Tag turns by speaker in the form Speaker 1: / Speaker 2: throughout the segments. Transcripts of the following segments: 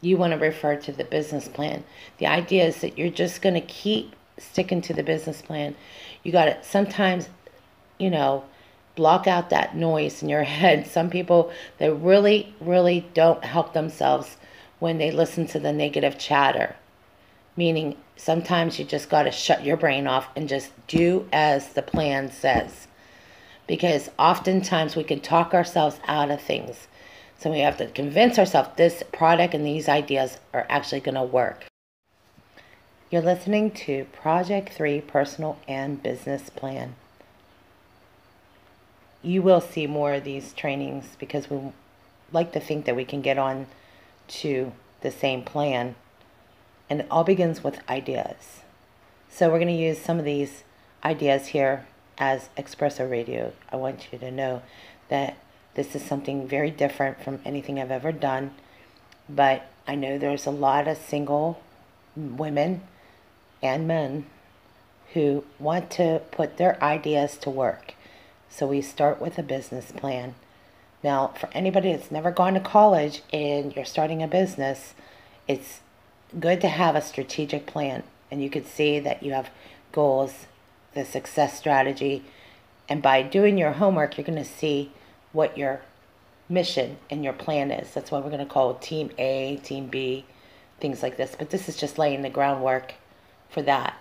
Speaker 1: You want to refer to the business plan. The idea is that you're just going to keep sticking to the business plan. You got to sometimes, block out that noise in your head. Some people, they really, really don't help themselves when they listen to the negative chatter. Meaning, sometimes you just got to shut your brain off and just do as the plan says. Because oftentimes we can talk ourselves out of things. So we have to convince ourselves this product and these ideas are actually going to work. You're listening to Project 3 Personal and Business Plan. You will see more of these trainings because we like to think that we can get on to the same plan. And it all begins with ideas. So we're going to use some of these ideas here as Espresso Radio. I want you to know that this is something very different from anything I've ever done. But I know there's a lot of single women and men who want to put their ideas to work. So we start with a business plan. Now, for anybody that's never gone to college and you're starting a business, it's good to have a strategic plan. And you could see that you have goals, the success strategy. And by doing your homework, you're going to see what your mission and your plan is. That's what we're going to call Team A, Team B, things like this. But this is just laying the groundwork for that.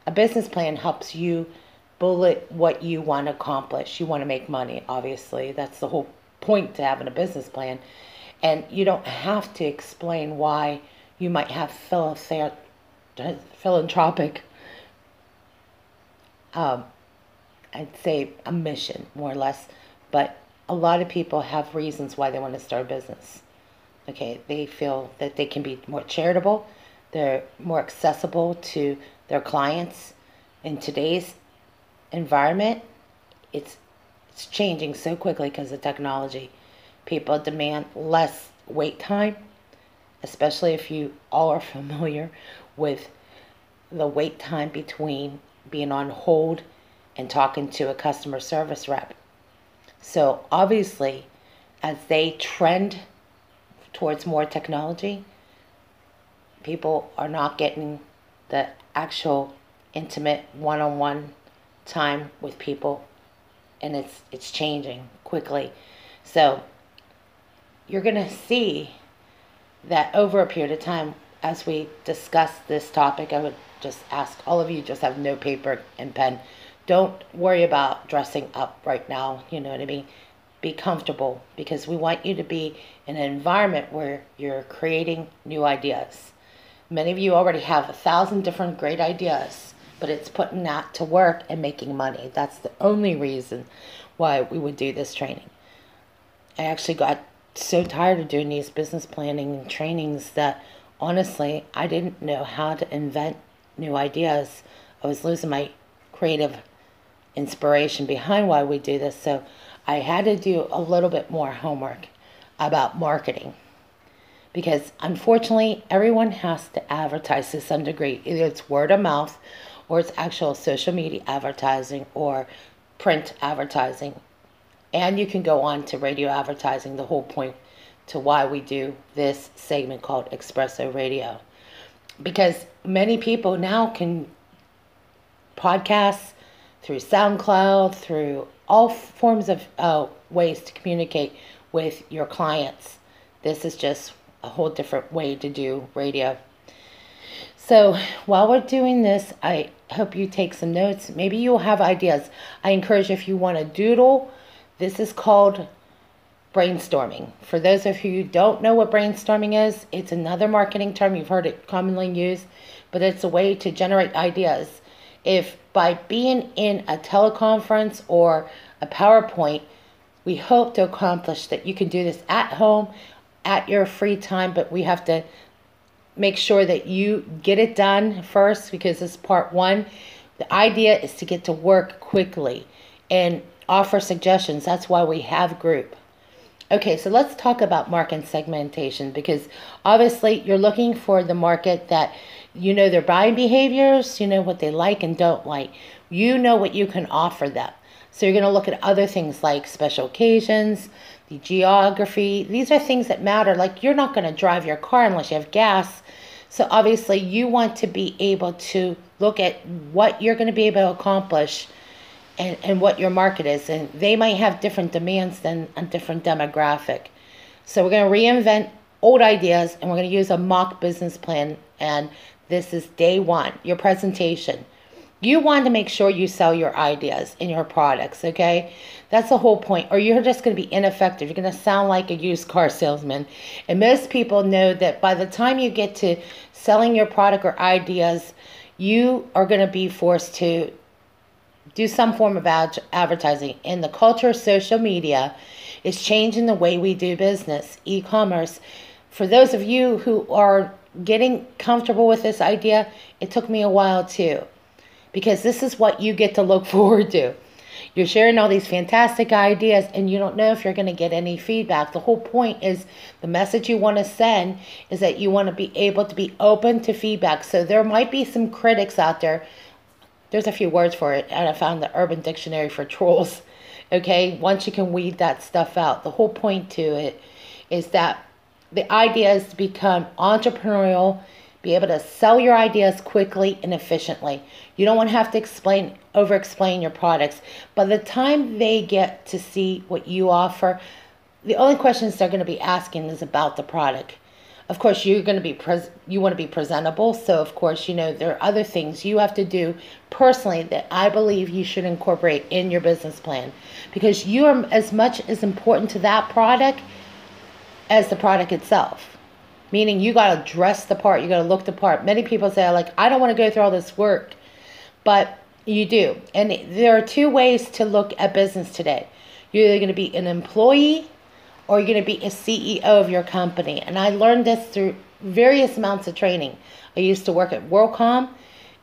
Speaker 1: A business plan helps you bullet what you want to accomplish. You want to make money, obviously. That's the whole point to having a business plan. And you don't have to explain why you might have philanthropic, I'd say a mission, more or less. But a lot of people have reasons why they want to start a business. Okay, they feel that they can be more charitable. They're more accessible to their clients. In today's environment, it's changing so quickly because of technology. People demand less wait time, especially if you all are familiar with the wait time between being on hold and talking to a customer service rep. So obviously, as they trend towards more technology, people are not getting the actual intimate one-on-one time with people, and it's changing quickly. So you're going to see that over a period of time, as we discuss this topic, I would just ask all of you, just have no paper and pen. Don't worry about dressing up right now, you know what I mean? Be comfortable, because we want you to be in an environment where you're creating new ideas. Many of you already have 1,000 different great ideas, but it's putting that to work and making money. That's the only reason why we would do this training. I actually got so tired of doing these business planning trainings that honestly, I didn't know how to invent new ideas. I was losing my creative inspiration behind why we do this. So I had to do a little bit more homework about marketing, because unfortunately everyone has to advertise to some degree. Either it's word of mouth, or it's actual social media advertising, or print advertising. And you can go on to radio advertising, the whole point to why we do this segment called Espresso Radio. Because many people now can podcast through SoundCloud, through all forms of ways to communicate with your clients. This is just a whole different way to do radio. So while we're doing this, I hope you take some notes. Maybe you'll have ideas. I encourage, if you want to doodle, this is called brainstorming. For those of you who don't know what brainstorming is, it's another marketing term. You've heard it commonly used, but it's a way to generate ideas. If by being in a teleconference or a PowerPoint, we hope to accomplish that you can do this at home, at your free time, but we have to make sure that you get it done first, because this is part one. The idea is to get to work quickly and offer suggestions. That's why we have group. Okay, so let's talk about market segmentation, because obviously you're looking for the market that you know their buying behaviors, you know what they like and don't like. You know what you can offer them. So you're going to look at other things like special occasions, the geography. These are things that matter. Like, you're not going to drive your car unless you have gas. So obviously you want to be able to look at what you're going to be able to accomplish and what your market is. And they might have different demands than a different demographic. So we're going to reinvent old ideas, and we're going to use a mock business plan. And this is day one, your presentation. You want to make sure you sell your ideas and your products, okay? That's the whole point. Or you're just going to be ineffective. You're going to sound like a used car salesman. And most people know that by the time you get to selling your product or ideas, you are going to be forced to do some form of advertising. And the culture of social media is changing the way we do business, e-commerce. For those of you who are getting comfortable with this idea, it took me a while too, because this is what you get to look forward to. You're sharing all these fantastic ideas, and you don't know if you're going to get any feedback. The whole point is, the message you want to send is that you want to be able to be open to feedback. So there might be some critics out there. There's a few words for it, and I found the Urban Dictionary for trolls. Okay, once you can weed that stuff out, the whole point to it is that the idea is to become entrepreneurial, be able to sell your ideas quickly and efficiently. You don't want to have to over-explain your products. By the time they get to see what you offer, the only questions they're going to be asking is about the product. Of course, you're going to be you want to be presentable. So, of course, you know, there are other things you have to do personally that I believe you should incorporate in your business plan, because you are as much as important to that product as the product itself. Meaning, you got to dress the part, you got to look the part. Many people say, like, I don't want to go through all this work, but you do. And there are two ways to look at business today. You're either going to be an employee, or you're going to be a CEO of your company. And I learned this through various amounts of training. I used to work at WorldCom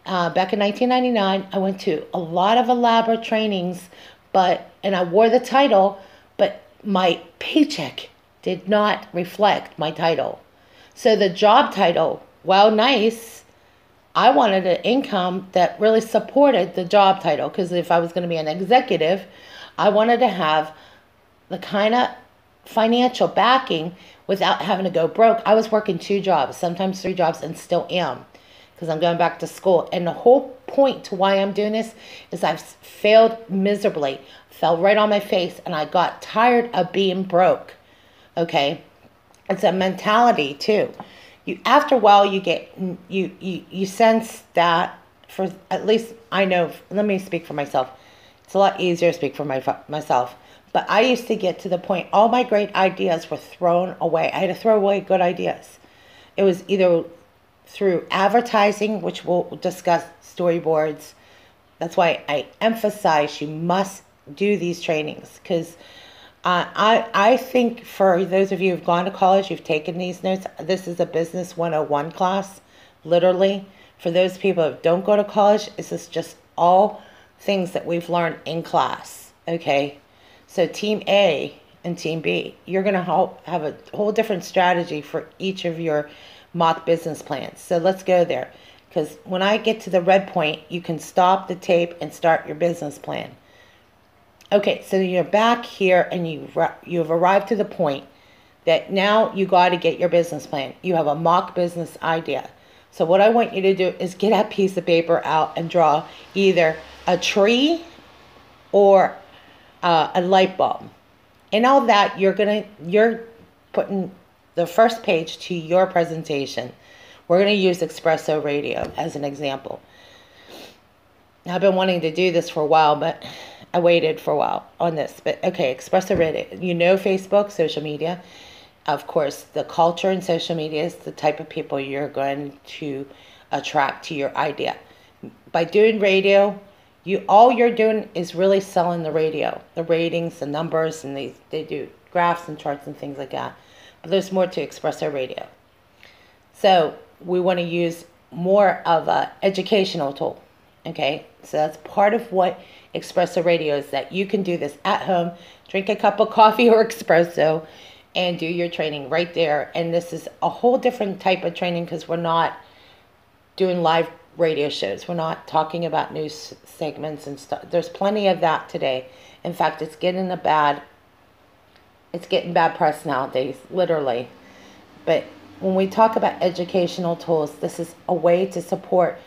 Speaker 1: back in 1999. I went to a lot of elaborate trainings, and I wore the title, but my paycheck did not reflect my title. So the job title, while nice, I wanted an income that really supported the job title, because if I was going to be an executive, I wanted to have the kind of financial backing without having to go broke. I was working 2 jobs, sometimes 3 jobs, and still am, because I'm going back to school. And the whole point to why I'm doing this is I've failed miserably, fell right on my face, and I got tired of being broke. Okay, it's a mentality too. After a while, you sense that, for at least I know. Let me speak for myself. It's a lot easier to speak for myself. But I used to get to the point, all my great ideas were thrown away. I had to throw away good ideas. It was either through advertising, which we'll discuss, storyboards. That's why I emphasize you must do these trainings, because I think for those of you who've gone to college, you've taken these notes, this is a Business 101 class, literally. For those people who don't go to college, this is just all things that we've learned in class, okay? So Team A and Team B, you're going to have a whole different strategy for each of your mock business plans. So let's go there, because when I get to the red point, you can stop the tape and start your business plan. Okay, so you're back here, and you've arrived to the point that now you got to get your business plan. You have a mock business idea. So what I want you to do is get that piece of paper out and draw either a tree or a light bulb. And all that, you're putting the first page to your presentation. We're going to use Espresso Radio as an example. Now, I've been wanting to do this for a while, but I waited for a while on this. But okay, Espresso Radio. You know Facebook, social media. Of course, the culture in social media is the type of people you're going to attract to your idea. By doing radio, all you're doing is really selling the radio, the ratings, the numbers, and they do graphs and charts and things like that. But there's more to Espresso Radio. So we want to use more of a educational tool. Okay, so that's part of what espresso radio is, that you can do this at home, drink a cup of coffee or espresso, and do your training right there. And this is a whole different type of training because we're not doing live radio shows. We're not talking about news segments and stuff. There's plenty of that today. In fact, it's getting bad press nowadays, literally. But when we talk about educational tools, this is a way to support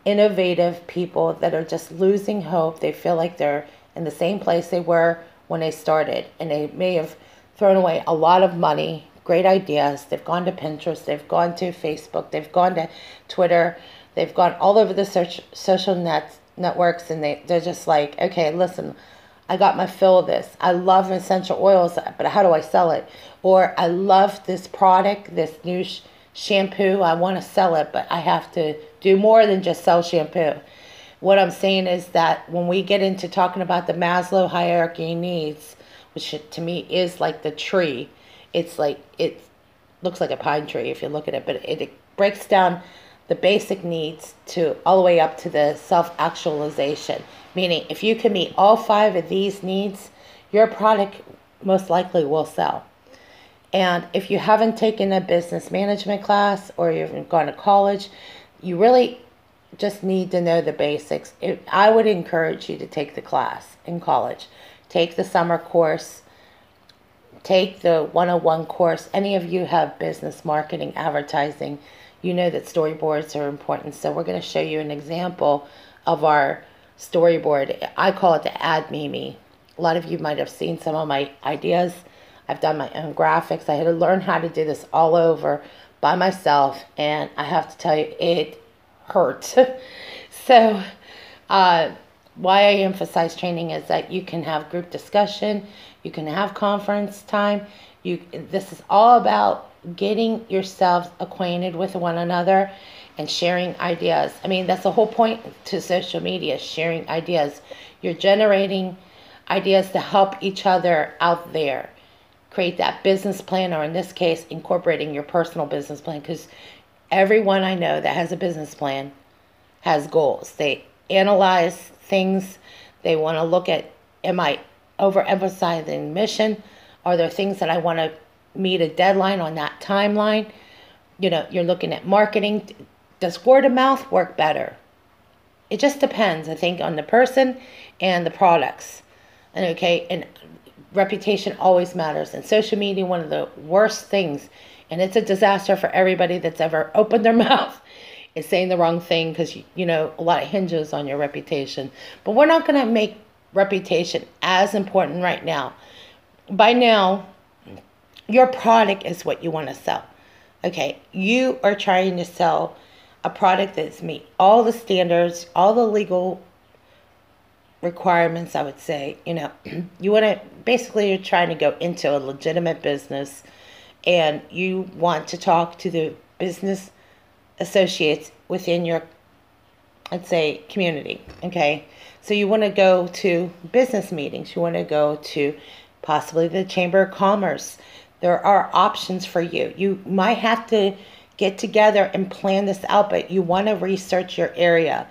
Speaker 1: innovative people that are just losing hope. They feel like they're in the same place they were when they started, and they may have thrown away a lot of money, great ideas. They've gone to Pinterest, they've gone to Facebook, they've gone to Twitter, they've gone all over the social networks, and they're just like, okay, listen, I got my fill of this. I love essential oils, but how do I sell it? Or I love this product, this new shampoo. I want to sell it, but I have to do more than just sell shampoo. What I'm saying is that when we get into talking about the Maslow hierarchy needs, which to me is like the tree, it's like, it looks like a pine tree if you look at it, but it breaks down the basic needs to all the way up to the self-actualization. Meaning, if you can meet all 5 of these needs, your product most likely will sell. And if you haven't taken a business management class or you haven't gone to college, you really just need to know the basics. I would encourage you to take the class in college. Take the summer course. Take the 101 course. Any of you have business marketing, advertising, you know that storyboards are important. So we're going to show you an example of our storyboard. I call it the Ad Mimi. A lot of you might have seen some of my ideas. I've done my own graphics. I had to learn how to do this all over by myself, and I have to tell you, it hurt. So why I emphasize training is that you can have group discussion, you can have conference time. This is all about getting yourselves acquainted with one another and sharing ideas. I mean, that's the whole point to social media, sharing ideas. You're generating ideas to help each other out there. Create that business plan, or in this case, incorporating your personal business plan, because everyone I know that has a business plan has goals. They analyze things. They want to look at, am I overemphasizing mission? Are there things that I want to meet a deadline on that timeline? You know, you're looking at marketing. Does word of mouth work better? It just depends, I think, on the person and the products. And reputation always matters. And social media, one of the worst things, and it's a disaster for everybody that's ever opened their mouth, is saying the wrong thing, because, you know, a lot hinges on your reputation. But we're not going to make reputation as important right now. By now, your product is what you want to sell. Okay, you are trying to sell a product that's meet all the standards, all the legal requirements, I would say. You know, you want to, basically you're trying to go into a legitimate business, and you want to talk to the business associates within your, let's say, community. Okay, so you want to go to business meetings, you want to go to possibly the Chamber of Commerce. There are options for you. You might have to get together and plan this out, but you want to research your area.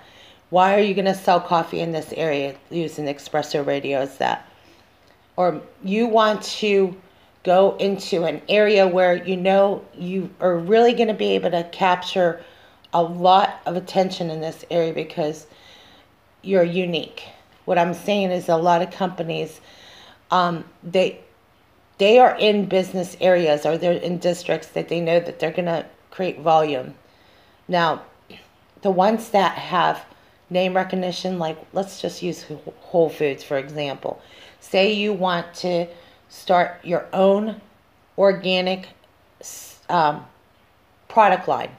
Speaker 1: Why are you going to sell coffee in this area using espresso radio? Is that, or you want to go into an area where you know you are really going to be able to capture a lot of attention in this area because you're unique. What I'm saying is a lot of companies, they are in business areas, or they're in districts that they know that they're going to create volume. Now, the ones that have name recognition, like let's just use Whole Foods for example. Say you want to start your own organic product line.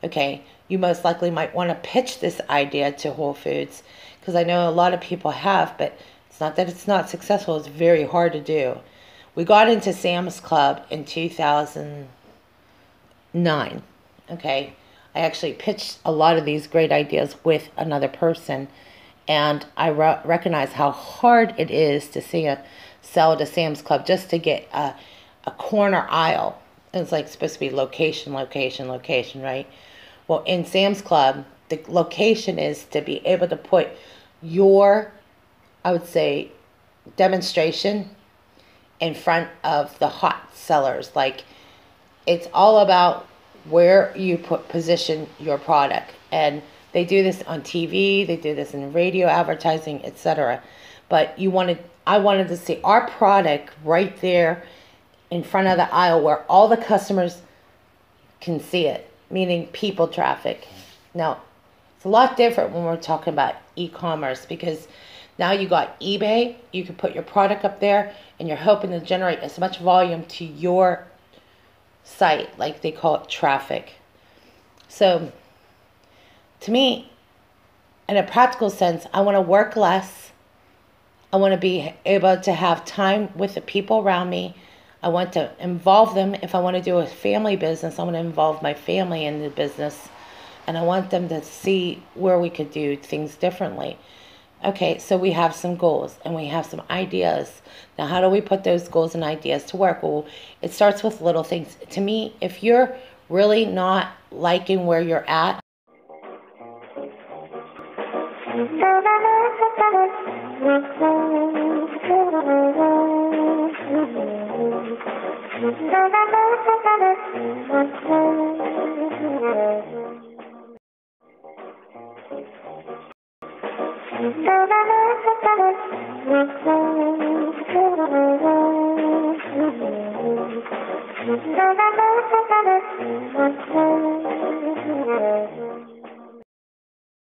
Speaker 1: Okay, you most likely might want to pitch this idea to Whole Foods, because I know a lot of people have, but it's not that it's not successful, it's very hard to do. We got into Sam's Club in 2009. Okay, I actually pitched a lot of these great ideas with another person, and I recognize how hard it is to sell to Sam's Club just to get a corner aisle. It's like supposed to be location, location, location, right? Well, in Sam's Club, the location is to be able to put your, I would say, demonstration in front of the hot sellers. Like, it's all about where you position your product. And they do this on TV, they do this in radio advertising, etc. But I wanted to see our product right there in front of the aisle where all the customers can see it, meaning people traffic. Now, it's a lot different when we're talking about e-commerce, because now you got eBay, you can put your product up there and you're hoping to generate as much volume to your site, like they call it traffic. So to me, in a practical sense, I want to work less. I want to be able to have time with the people around me. I want to involve them. If I want to do a family business, I want to involve my family in the business. And I want them to see where we could do things differently. Okay, so we have some goals and we have some ideas. Now, how do we put those goals and ideas to work? Well, it starts with little things. To me, if you're really not liking where you're at,